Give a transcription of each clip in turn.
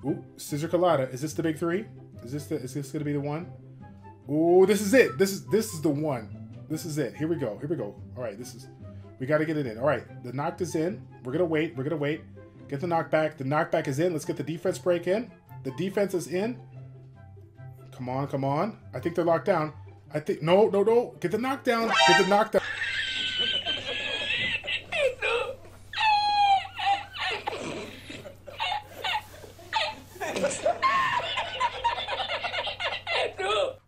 Ooh, Scissor Colada. Is this the big three? Is this gonna be the one? Ooh, this is it. This is the one. This is it. Here we go. Here we go. All right, we got to get it in. All right, the knock is in. We're gonna wait. We're gonna wait. Get the knockback. The knockback is in. Let's get the defense break in. The defense is in. Come on, come on. I think they're locked down. I think no. Get the knockdown. Get the knockdown.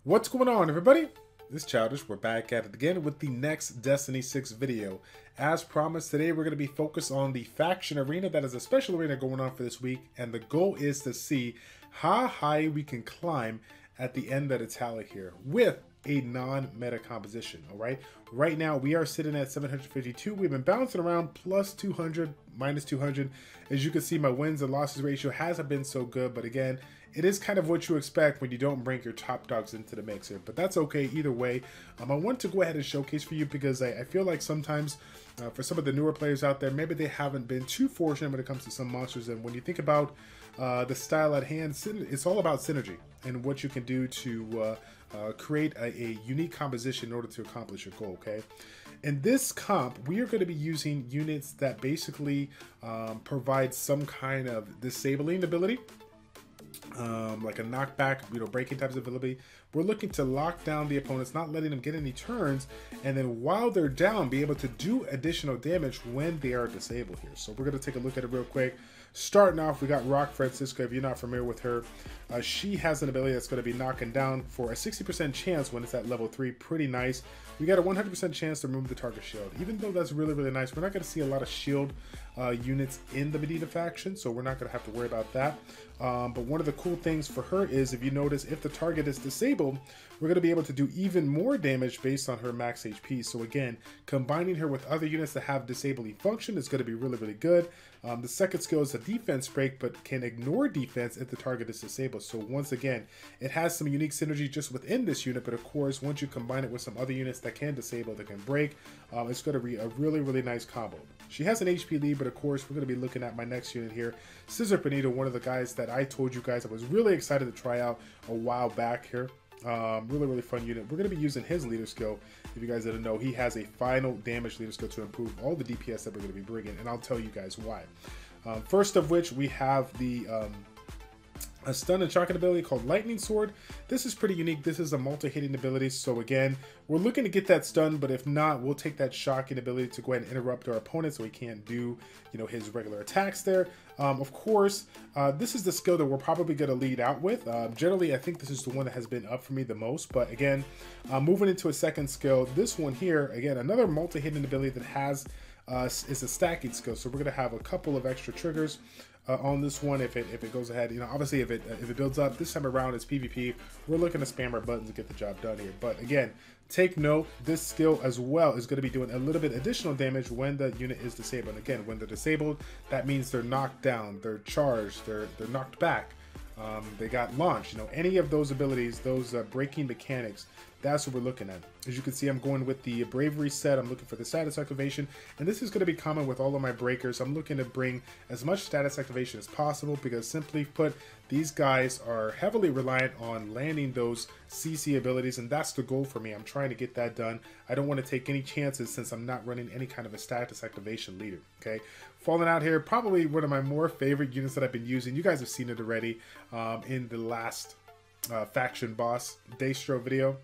What's going on, everybody? This is Childish. We're back at it again with the next Destiny 6 video. As promised, today we're going to be focused on the faction arena. That is a special arena going on for this week, and the goal is to see how high we can climb at the end of the tally here with a non-meta composition. All right, right now we are sitting at 752. We've been bouncing around plus 200, minus 200. As you can see, my wins and losses ratio hasn't been so good, but again, it is kind of what you expect when you don't bring your top dogs into the mixer, but that's okay either way. I want to go ahead and showcase for you because I feel like sometimes for some of the newer players out there, maybe they haven't been too fortunate when it comes to some monsters. And when you think about the style at hand, it's all about synergy and what you can do to create a unique composition in order to accomplish your goal, okay? In this comp, we are going to be using units that basically provide some kind of disabling ability. Like a knockback, breaking types of ability. We're looking to lock down the opponents, not letting them get any turns, and then while they're down, be able to do additional damage when they are disabled here. So we're going to take a look at it real quick. Starting off, we got Rock Francisco. If you're not familiar with her, she has an ability that's going to be knocking down for a 60% chance when it's at level 3. Pretty nice. We got a 100% chance to remove the target shield. Even though that's really, really nice, we're not going to see a lot of shield units in the Medina faction, so we're not going to have to worry about that. But one of the cool things for her is, if you notice, if the target is disabled, we're going to be able to do even more damage based on her max HP. So again, combining her with other units that have disabling function is going to be really, really good. The second skill is a defense break, but can ignore defense if the target is disabled. So once again, it has some unique synergy just within this unit, but of course, once you combine it with some other units that can disable, that can break, it's going to be a really, really nice combo. She has an HP lead, but of course, we're going to be looking at my next unit here, Scissor Benito, one of the guys that I told you guys I was really excited to try out a while back here. Really, really fun unit. We're going to be using his leader skill. If you guys didn't know, he has a final damage leader skill to improve all the DPS that we're going to be bringing, and I'll tell you guys why. First of which, we have the a stun and shocking ability called Lightning Sword. This is pretty unique. This is a multi-hitting ability, so again, we're looking to get that stun, but if not, we'll take that shocking ability to go ahead and interrupt our opponent so he can't do, his regular attacks there. Of course, this is the skill that we're probably going to lead out with. Generally, I think this is the one that has been up for me the most, but again, moving into a second skill, this one here, again, another multi-hitting ability that has is a stacking skill, so we're going to have a couple of extra triggers on this one if it goes ahead. Obviously if it builds up. This time around it's PvP. We're looking to spam our buttons to get the job done here. But again, take note, this skill as well is going to be doing a little bit additional damage when the unit is disabled. Again, when they're disabled, that means they're knocked down, they're charged, they're knocked back, they got launched. Any of those abilities, those breaking mechanics, that's what we're looking at. As you can see, I'm going with the bravery set. I'm looking for the status activation, and this is going to be common with all of my breakers. I'm looking to bring as much status activation as possible because, simply put, these guys are heavily reliant on landing those CC abilities, and that's the goal for me. I'm trying to get that done. I don't want to take any chances since I'm not running any kind of a status activation leader. Okay, falling out here, probably one of my more favorite units that I've been using. You guys have seen it already in the last faction boss Daystro video.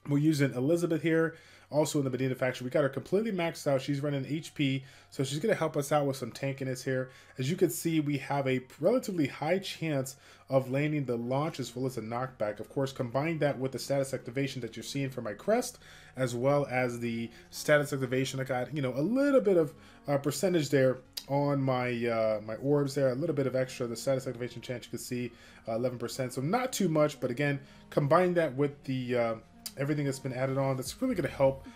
We're using Elizabeth here, also in the Medina faction. We got her completely maxed out. She's running HP, so she's going to help us out with some tankiness here. As you can see, we have a relatively high chance of landing the launch as well as a knockback. Of course, combine that with the status activation that you're seeing for my crest, as well as the status activation. I got, a little bit of percentage there on my my orbs there, a little bit of extra. The status activation chance, you can see 11%, so not too much, but again, combine that with the everything that's been added on, that's really going to help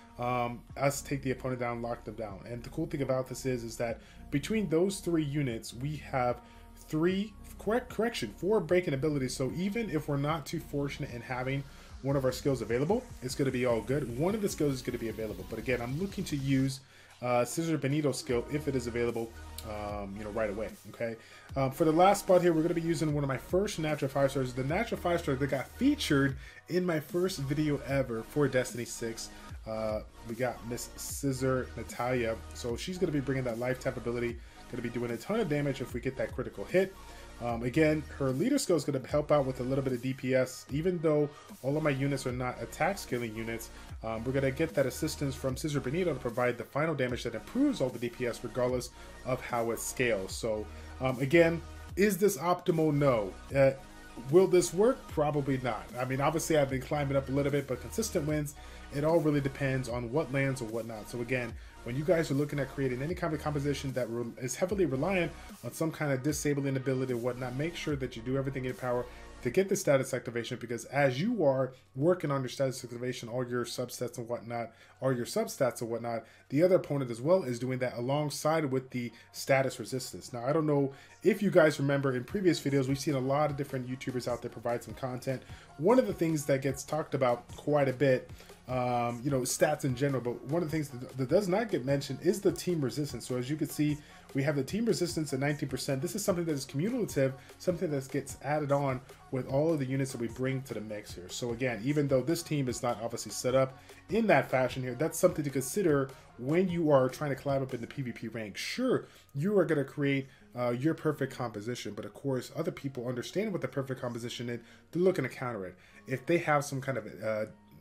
us take the opponent down, lock them down. And the cool thing about this is that between those three units, we have four breaking abilities. So even if we're not too fortunate in having one of our skills available, it's going to be all good. One of the skills is going to be available. But again, I'm looking to use Scissor Benito skill if it is available you know, right away. Okay. For the last spot here, we're going to be using one of my first natural 5 stars, the natural 5 star that got featured in my first video ever for Destiny 6. We got Miss Scissor Natalia, so she's going to be bringing that life tap ability, going to be doing a ton of damage if we get that critical hit. Again, her leader skill is going to help out with a little bit of DPS. Even though all of my units are not attack scaling units, we're going to get that assistance from Scissor Benito to provide the final damage that improves all the DPS regardless of how it scales. So again, is this optimal? No. Will this work? Probably not. I mean, obviously I've been climbing up a little bit, but consistent wins, it all really depends on what lands or whatnot. So again, when you guys are looking at creating any kind of composition that is heavily reliant on some kind of disabling ability or whatnot, make sure that you do everything in your power to get the status activation, because as you are working on your status activation, all your substats and whatnot, the other opponent as well is doing that alongside with the status resistance. Now, I don't know if you guys remember in previous videos, we've seen a lot of different YouTubers out there provide some content. One of the things that gets talked about quite a bit, you know, stats in general, but one of the things that does not get mentioned is the team resistance. So as you can see, we have the team resistance at 19%. This is something that is cumulative, something that gets added on with all of the units that we bring to the mix here. So again, even though this team is not obviously set up in that fashion here, that's something to consider when you are trying to climb up in the PvP rank. Sure, you are going to create your perfect composition, but of course, other people understand what the perfect composition is. They're looking to counter it. If they have some kind of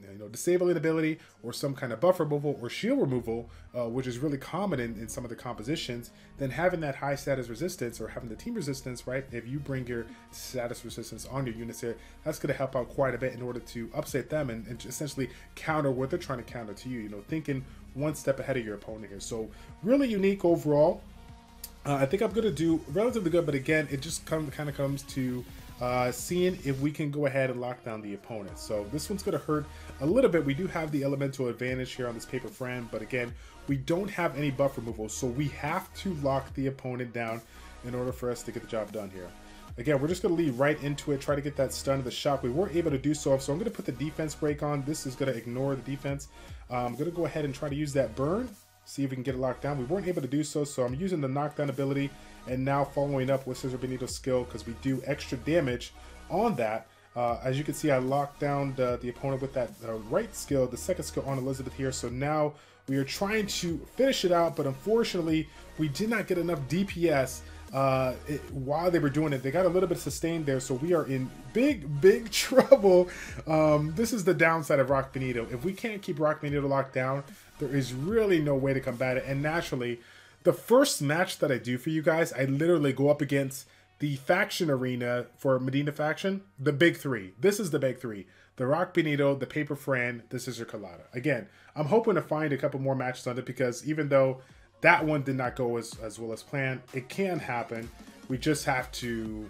you know, disabling ability or some kind of buff removal or shield removal, which is really common in some of the compositions, then having that high status resistance or having the team resistance, right? If you bring your status resistance on your units here, that's going to help out quite a bit in order to upset them and essentially counter what they're trying to counter to you, you know, thinking one step ahead of your opponent here. So really unique overall. I think I'm going to do relatively good, but again, it just kind of comes to seeing if we can go ahead and lock down the opponent. So this one's going to hurt a little bit. We do have the elemental advantage here on this paper friend, but again, we don't have any buff removal, so we have to lock the opponent down in order for us to get the job done here. Again, we're just going to lead right into it, try to get that stun of the shock. We weren't able to do so, so I'm going to put the defense break on. This is going to ignore the defense. I'm going to go ahead and try to use that burn, see if we can get it locked down. We weren't able to do so, so I'm using the knockdown ability and now following up with Scissor Benito's skill because we do extra damage on that. As you can see, I locked down the opponent with that right skill, the second skill on Elizabeth here. So now we are trying to finish it out, but unfortunately, we did not get enough DPS while they were doing it. They got a little bit sustained there, so we are in big trouble. This is the downside of Rock Benito. If we can't keep Rock Benito locked down, there is really no way to combat it. And naturally, the first match that I do for you guys, I literally go up against the faction arena for Medina faction, the big three. This is the big three: the Rock Benito, the Paper Fran, the Scissor Colada. Again, I'm hoping to find a couple more matches on it, because even though that one did not go as well as planned, it can happen. We just have to,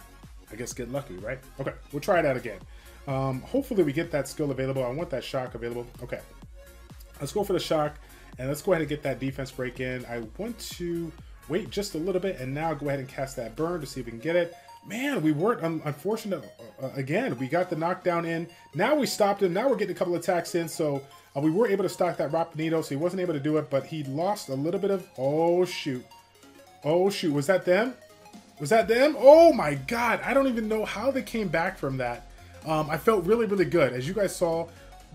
I guess, get lucky, right? Okay, we'll try that again. Hopefully we get that skill available. I want that shock available. Okay, let's go for the shock, and let's go ahead and get that defense break in. I want to wait just a little bit and now go ahead and cast that burn to see if we can get it. Man, we weren't unfortunate again. We got the knockdown in. Now we stopped him. Now we're getting a couple attacks in. So we were able to stock that Rock Benito, so he wasn't able to do it, but he lost a little bit of... Oh, shoot. Oh, shoot. Was that them? Was that them? Oh, my God. I don't even know how they came back from that. I felt really, really good. As you guys saw,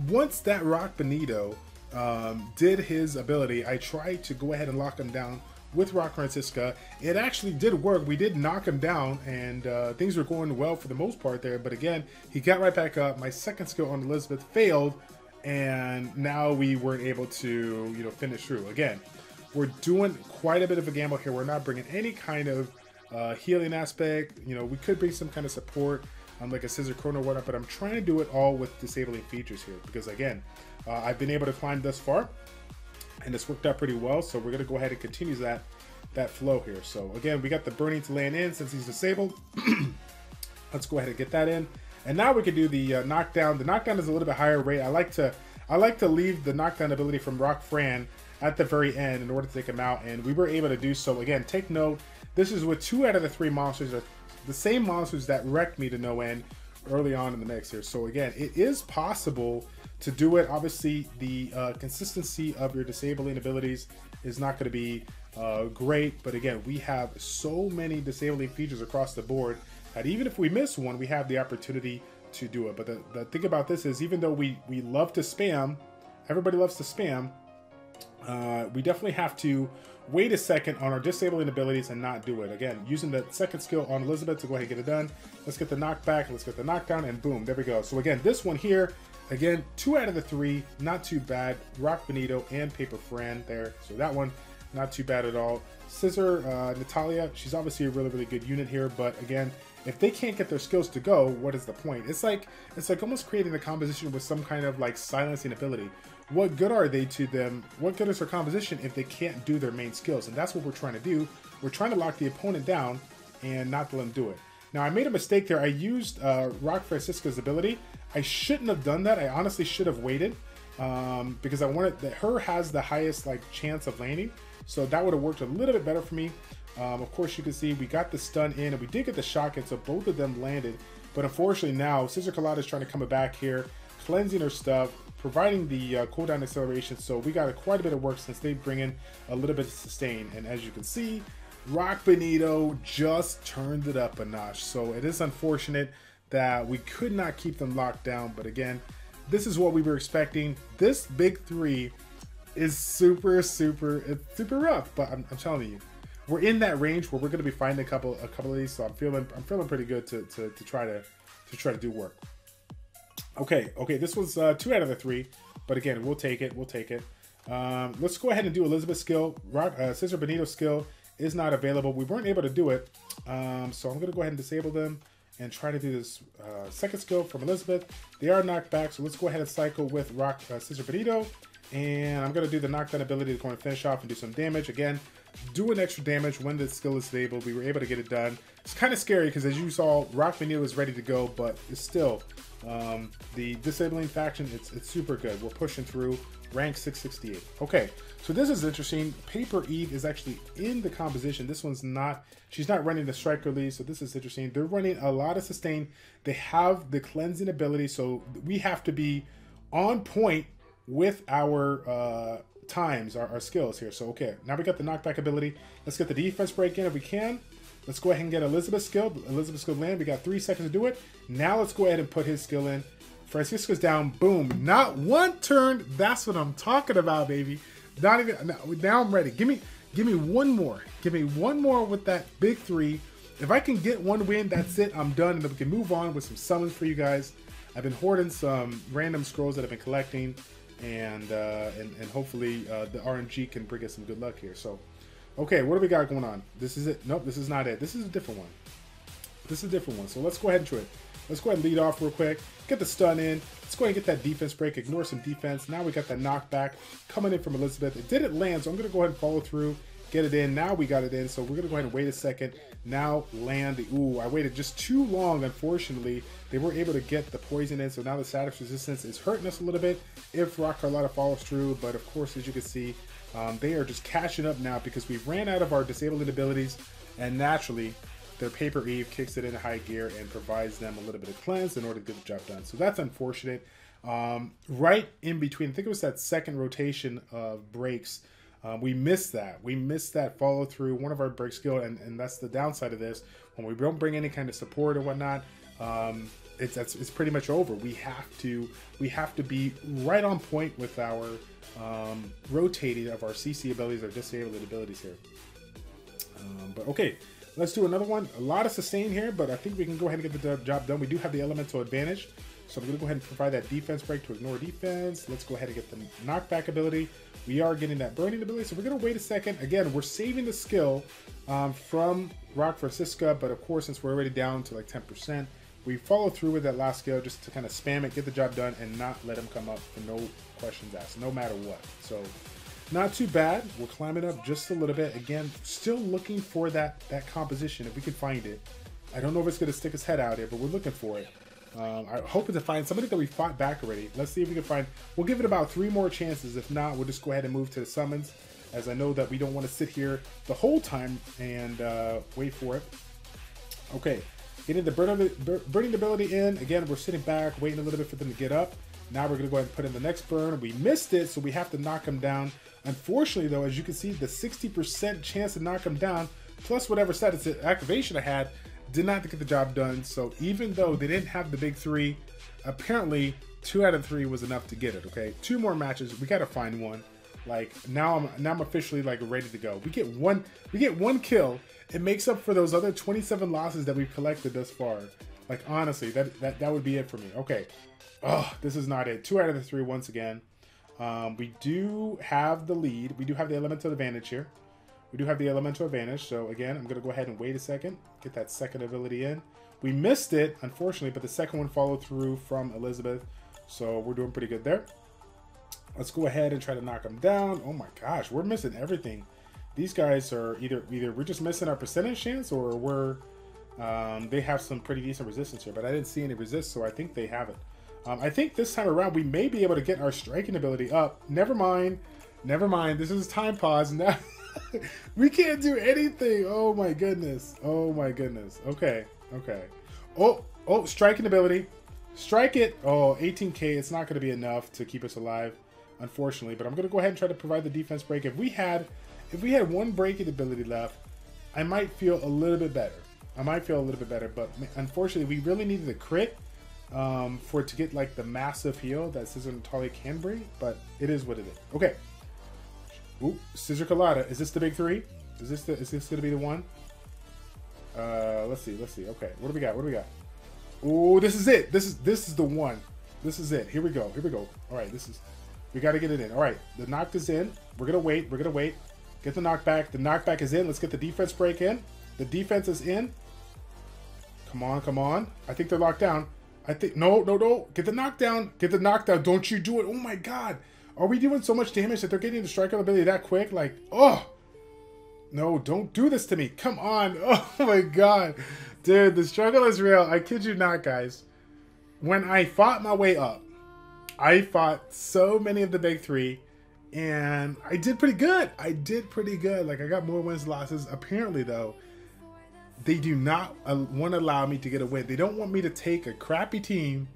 once that Rock Benito did his ability, I tried to go ahead and lock him down with Rock Francisca. It actually did work. We did knock him down, and things were going well for the most part there. But again, he got right back up. My second skill on Elizabeth failed, and now we weren't able to, you know, finish through. Again, we're doing quite a bit of a gamble here. We're not bringing any kind of healing aspect. You know, we could bring some kind of support, like a Scissor Chrono or whatnot, but I'm trying to do it all with disabling features here, because again, I've been able to climb thus far, and it's worked out pretty well. So we're gonna go ahead and continue that flow here. So again, we got the burning to land in since he's disabled. Let's go ahead and get that in, and now we can do the knockdown. The knockdown is a little bit higher rate. I like to leave the knockdown ability from Rock Fran at the very end in order to take him out, and we were able to do so. Again, take note, this is with 2 out of the 3 monsters are the same monsters that wrecked me to no end early on in the mix here. So again, it is possible to do it. Obviously, the consistency of your disabling abilities is not going to be great. But again, we have so many disabling features across the board that even if we miss one, we have the opportunity to do it. But the thing about this is, even though we love to spam, everybody loves to spam, we definitely have to wait a second on our disabling abilities and not do it. Again, using the second skill on Elizabeth to go ahead and get it done. Let's get the knockback, let's get the knockdown, and boom, there we go. So again, this one here, again, 2 out of the 3, not too bad. Rock Benito and Paper Fran there. So that one, not too bad at all. Scissor Natalia, she's obviously a really good unit here, but again, if they can't get their skills to go, what is the point? It's like almost creating a composition with some kind of like silencing ability. What good are they to them? What good is their composition if they can't do their main skills? And that's what we're trying to do. We're trying to lock the opponent down and not let them do it. Now, I made a mistake there. I used Rock Francisca's ability. I shouldn't have done that. I honestly should have waited because I wanted that her has the highest like chance of landing. So that would have worked a little bit better for me. Of course, you can see we got the stun in and we did get the shock in, so both of them landed. But unfortunately now, Scissor Colada is trying to come back here, cleansing her stuff, providing the cooldown acceleration. So we got quite a bit of work since they bring in a little bit of sustain. And as you can see, Rock Benito just turned it up a notch. So it is unfortunate that we could not keep them locked down. But again, this is what we were expecting. This big 3 is super rough. But I'm telling you, we're in that range where we're going to be finding a couple of these. So I'm feeling pretty good to try to do work. Okay, this was 2 out of the 3, but again, we'll take it. Let's go ahead and do Elizabeth's skill. Scissor Benito's skill is not available. We weren't able to do it, so I'm gonna go ahead and disable them and try to do this second skill from Elizabeth. They are knocked back, so let's go ahead and cycle with Scissor Benito, and I'm gonna do the knockdown ability to go and finish off and do some damage. Again, doing extra damage when the skill is disabled. We were able to get it done. It's kind of scary because as you saw, Rock Benito is ready to go, but it's still the disabling faction. It's super good. We're pushing through. Rank 668. Okay, so this is interesting. Paper Eve is actually in the composition. This one's not. She's not running the strike release, so this is interesting. They're running a lot of sustain. They have the cleansing ability, so we have to be on point with our times, our skills here. So okay, now we got the knockback ability. Let's get the defense break in if we can. Let's go ahead and get Elizabeth's skill. Elizabeth's skill land. We got 3 seconds to do it. Now let's go ahead and put his skill in. Francisco's down. Boom. Not one turn. That's what I'm talking about, baby. Not even. Now I'm ready. Give me one more. Give me one more with that big 3. If I can get one win, that's it. I'm done, and then we can move on with some summons for you guys. I've been hoarding some random scrolls that I've been collecting, and hopefully the RNG can bring us some good luck here. So, okay, what do we got going on? This is it. Nope, this is not it. This is a different one. This is a different one. So let's go ahead and try it. Let's go ahead and lead off real quick. Get the stun in. Let's go ahead and get that defense break. Ignore some defense. Now we got that knockback coming in from Elizabeth. It didn't land, so I'm going to go ahead and follow through. Get it in. Now we got it in, so we're going to go ahead and wait a second. Now land. Ooh, I waited just too long, unfortunately. They were able to get the poison in, so now the status resistance is hurting us a little bit if Rock Carlotta follows through. But of course, as you can see, they are just catching up now because we ran out of our disabling abilities, and naturally, their Paper Eve kicks it into high gear and provides them a little bit of cleanse in order to get the job done. So that's unfortunate. Right in between, I think it was that second rotation of breaks, we missed that. We missed that follow through, one of our break skill, and that's the downside of this. When we don't bring any kind of support or whatnot, it's pretty much over. We have to be right on point with our rotating of our CC abilities, our disabled abilities here. But okay. Let's do another one. A lot of sustain here, but I think we can go ahead and get the job done. We do have the elemental advantage, so I'm going to go ahead and provide that defense break to ignore defense. Let's go ahead and get the knockback ability. We are getting that burning ability, so we're going to wait a second. Again, we're saving the skill from Rock Francisca, but of course, since we're already down to like 10%, we follow through with that last skill just to kind of spam it, get the job done, and not let him come up for no questions asked, no matter what. So not too bad. We're climbing up just a little bit. Again, still looking for that composition if we can find it. I don't know if it's going to stick its head out here, but we're looking for it. I'm hoping to find somebody that we fought back already. Let's see if we can find. We'll give it about 3 more chances. If not, we'll just go ahead and move to the summons, as I know that we don't want to sit here the whole time and wait for it. Okay, Getting the burning ability in. Again, we're sitting back, waiting a little bit for them to get up. Now we're going to go ahead and put in the next burn. We missed it, so we have to knock him down. Unfortunately, though, as you can see, the 60% chance to knock him down, plus whatever status activation I had, did not get the job done. So even though they didn't have the big 3, apparently 2 out of 3 was enough to get it. Okay, 2 more matches. We got to find one. Like now I'm officially like ready to go. We get one kill. It makes up for those other 27 losses that we've collected thus far. Like honestly, that would be it for me. Okay. Oh, this is not it. 2 out of the 3 once again. We do have the lead. We do have the elemental advantage here. We do have the elemental advantage. So again, I'm going to go ahead and wait a second. Get that second ability in. We missed it, unfortunately, but the second one followed through from Elizabeth. So we're doing pretty good there. Let's go ahead and try to knock them down. Oh my gosh, we're missing everything. These guys are either we're just missing our percentage chance, or we're they have some pretty decent resistance here. But I didn't see any resist, so I think they have it. I think this time around we may be able to get our striking ability up. Never mind. Never mind. This is time pause. Now we can't do anything. Oh my goodness. Oh my goodness. Okay. Okay. Oh, striking ability. Strike it. Oh, 18k. It's not going to be enough to keep us alive, unfortunately. But I'm going to go ahead and try to provide the defense break. If we had one breaking ability left, I might feel a little bit better. But unfortunately, we really needed a crit for it to get like the massive heal that Scissor Natalia can bring, but it is what it is. Okay. Ooh, Scissor Colada. Is this the big 3? Is this gonna be the one? Let's see. Okay, what do we got? Oh, this is it. This is the one. This is it. Here we go. All right, we got to get it in. All right, the knock is in. We're gonna wait. Get the knockback. The knockback is in. Let's get the defense break in. The defense is in. Come on. I think they're locked down. I think no. Get the knockdown. Don't you do it. Oh my god. Are we doing so much damage that they're getting the striker ability that quick? Like, oh. No, don't do this to me. Come on. Oh my god. Dude, the struggle is real. I kid you not, guys. When I fought my way up, I fought so many of the big 3, and I did pretty good. Like, I got more wins than losses. Apparently, though, they do not want to allow me to get a win. They don't want me to take a crappy team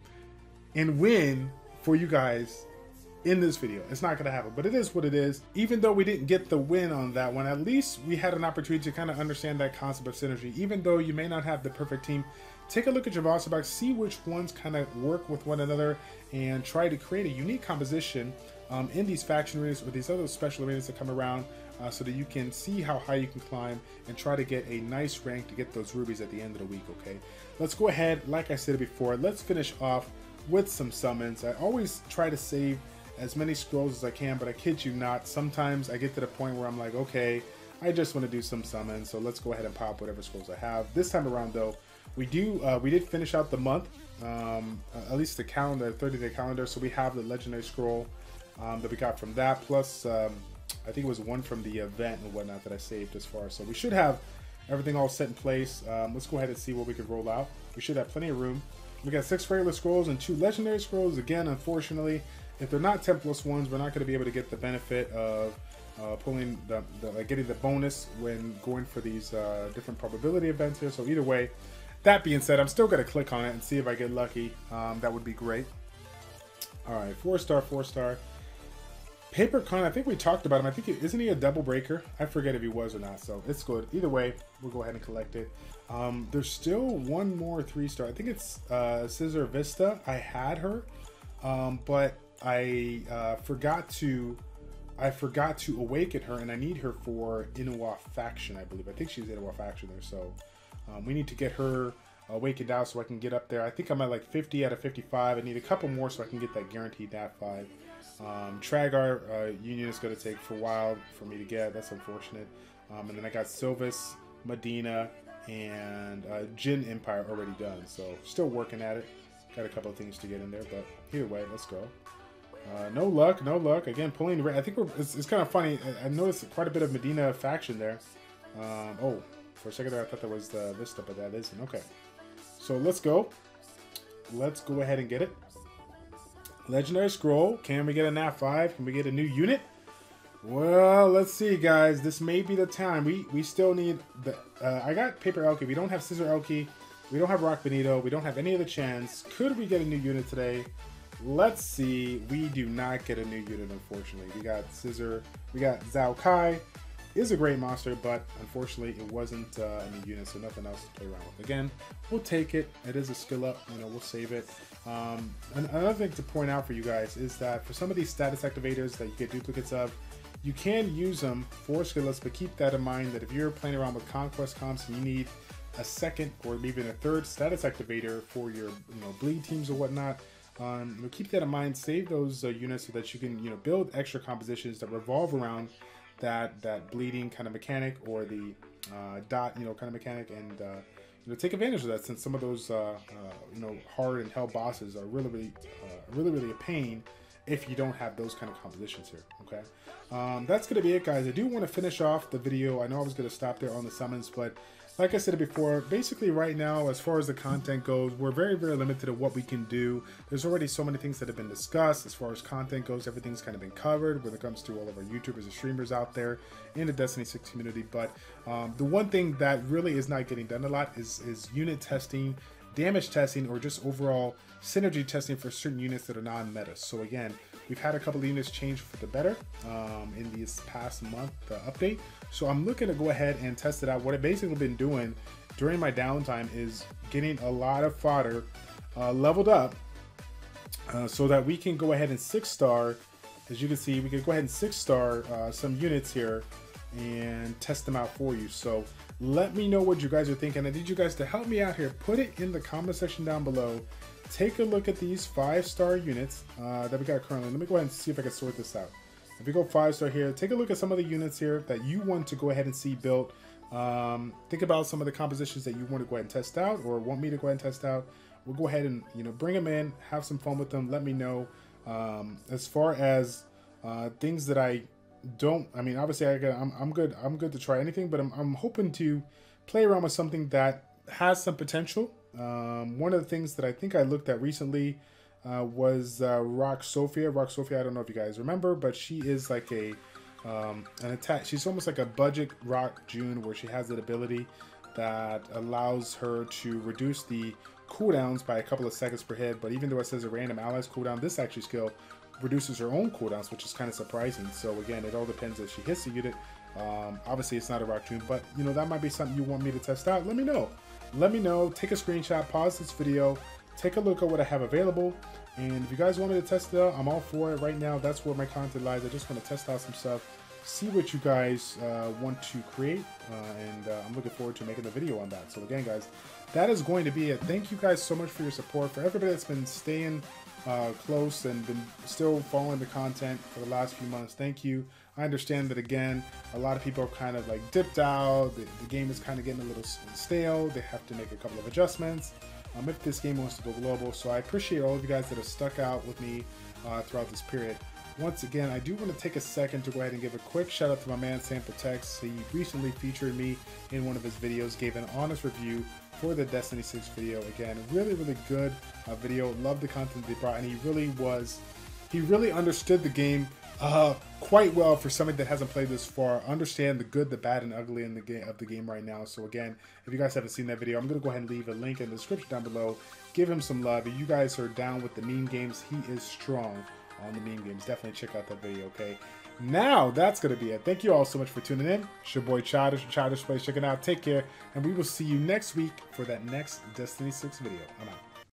and win for you guys in this video. It's not going to happen, but it is what it is. Even though we didn't get the win on that one, at least we had an opportunity to kind of understand that concept of synergy. Even though you may not have the perfect team, take a look at your roster box, see which ones kind of work with one another, and try to create a unique composition in these faction arenas or these other special arenas that come around, so that you can see how high you can climb and try to get a nice rank to get those rubies at the end of the week. Okay, let's go ahead. Like I said before, let's finish off with some summons. I always try to save as many scrolls as I can, but I kid you not, sometimes I get to the point where I'm like, okay, I just want to do some summons, so let's go ahead and pop whatever scrolls I have. This time around, though, we did finish out the month, at least the calendar, 30-day calendar, so we have the legendary scroll that we got from that, plus I think it was one from the event and whatnot that I saved as far. So we should have everything all set in place. Let's go ahead and see what we could roll out. We should have plenty of room. We got 6 regular scrolls and 2 legendary scrolls. Again, unfortunately, if they're not 10+ ones, we're not going to be able to get the benefit of pulling getting the bonus when going for these different probability events here. So either way, that being said, I'm still going to click on it and see if I get lucky. That would be great. All right, 4-star. Paper Con, I think we talked about him. I think isn't he a double breaker? I forget if he was or not, so it's good. Either way, we'll go ahead and collect it. There's still one more 3-star. I think it's Scissor Vista. I had her, but I forgot to awaken her, and I need her for Inuwa faction, I believe. I think she's Inuwa faction there, so we need to get her awakened out so I can get up there. I think I'm at like 50 out of 55. I need a couple more so I can get that guaranteed nat 5. Tragar Union is going to take for a while for me to get. That's unfortunate. And then I got Sylvis, Medina, and Jin Empire already done. So still working at it. Got a couple of things to get in there, but either way, let's go. No luck. Again, pulling. I think it's kind of funny. I noticed quite a bit of Medina faction there. Oh, for a second there, I thought that was the Vista, but that isn't. Okay. So let's go. Let's go ahead and get it. Legendary Scroll. Can we get a nat 5? Can we get a new unit? Well, let's see, guys. This may be the time. We still need the... I got Paper Elky. We don't have Scissor Elky. We don't have Rock Benito. We don't have any other chance. Could we get a new unit today? Let's see. We do not get a new unit, unfortunately. We got Scissor. We got Zhao Kai. Is a great monster, but unfortunately it wasn't a new unit, so nothing else to play around with. Again, we'll take it. It is a skill up. You know, we'll save it. Another thing to point out for you guys is that for some of these status activators that you get duplicates of, you can use them for skill ups, but keep that in mind that if you're playing around with conquest comps and you need a second or maybe even a third status activator for your bleed teams or whatnot, keep that in mind. Save those units so that you can build extra compositions that revolve around that bleeding kind of mechanic or the dot kind of mechanic, and take advantage of that, since some of those hard and hell bosses are really a pain if you don't have those kind of compositions here. Okay, that's gonna be it, guys. I do want to finish off the video. I know I was gonna stop there on the summons, but like I said before, basically right now, as far as the content goes, we're very limited to what we can do. There's already so many things that have been discussed. As far as content goes, everything's kind of been covered when it comes to all of our YouTubers and streamers out there in the Destiny 6 community. But the one thing that really is not getting done a lot is unit testing, damage testing, or just overall synergy testing for certain units that are non-meta. So again, we've had a couple of units change for the better in this past month update. So I'm looking to go ahead and test it out. What I've basically been doing during my downtime is getting a lot of fodder leveled up so that we can go ahead and 6-star. As you can see, we can go ahead and 6-star some units here and test them out for you. So let me know what you guys are thinking. I need you guys to help me out here. Put it in the comment section down below. Take a look at these 5-star units that we got currently. Let me go ahead and see if I can sort this out. If we go 5-star here, take a look at some of the units here that you want to go ahead and see built. Think about some of the compositions that you want to go ahead and test out or want me to go ahead and test out. We'll go ahead and bring them in, have some fun with them. Let me know. As far as things that I don't, I mean, obviously I'm good to try anything, but I'm hoping to play around with something that has some potential. One of the things that I think I looked at recently was Rock Sophia. Rock Sophia, I don't know if you guys remember, but she is like an attack. She's almost like a budget Rock June, where she has that ability that allows her to reduce the cooldowns by a couple of seconds per hit. But even though it says a random allies cooldown, this actually skill reduces her own cooldowns, which is kind of surprising. So again, it all depends if she hits the unit. Obviously, it's not a Rock June, but that might be something you want me to test out. Let me know. Let me know. Take a screenshot, pause this video, take a look at what I have available, and if you guys want me to test it out, I'm all for it. Right now, that's where my content lies. I just want to test out some stuff, see what you guys want to create, and I'm looking forward to making the video on that. So again, guys, that is going to be it. Thank you guys so much for your support. For everybody that's been staying close and been still following the content for the last few months, thank you. I understand that, again, a lot of people are kind of like dipped out. The game is kind of getting a little stale. They have to make a couple of adjustments if this game wants to go global. So I appreciate all of you guys that have stuck out with me throughout this period. Once again, I do want to take a second to go ahead and give a quick shout out to my man Sam Protects. He recently featured me in one of his videos, gave an honest review for the Destiny 6 video. Again, really good video. Love the content they brought, and he really understood the game quite well for somebody that hasn't played this far. Understand the good, the bad, and ugly in the game right now. So again, if you guys haven't seen that video, I'm gonna go ahead and leave a link in the description down below. Give him some love. If you guys are down with the meme games, he is strong on the meme games. Definitely check out that video. Okay, now that's gonna be it. Thank you all so much for tuning in. It's your boy ChildishPlays checking out. Take care, and we will see you next week for that next Destiny 6 video. I'm out.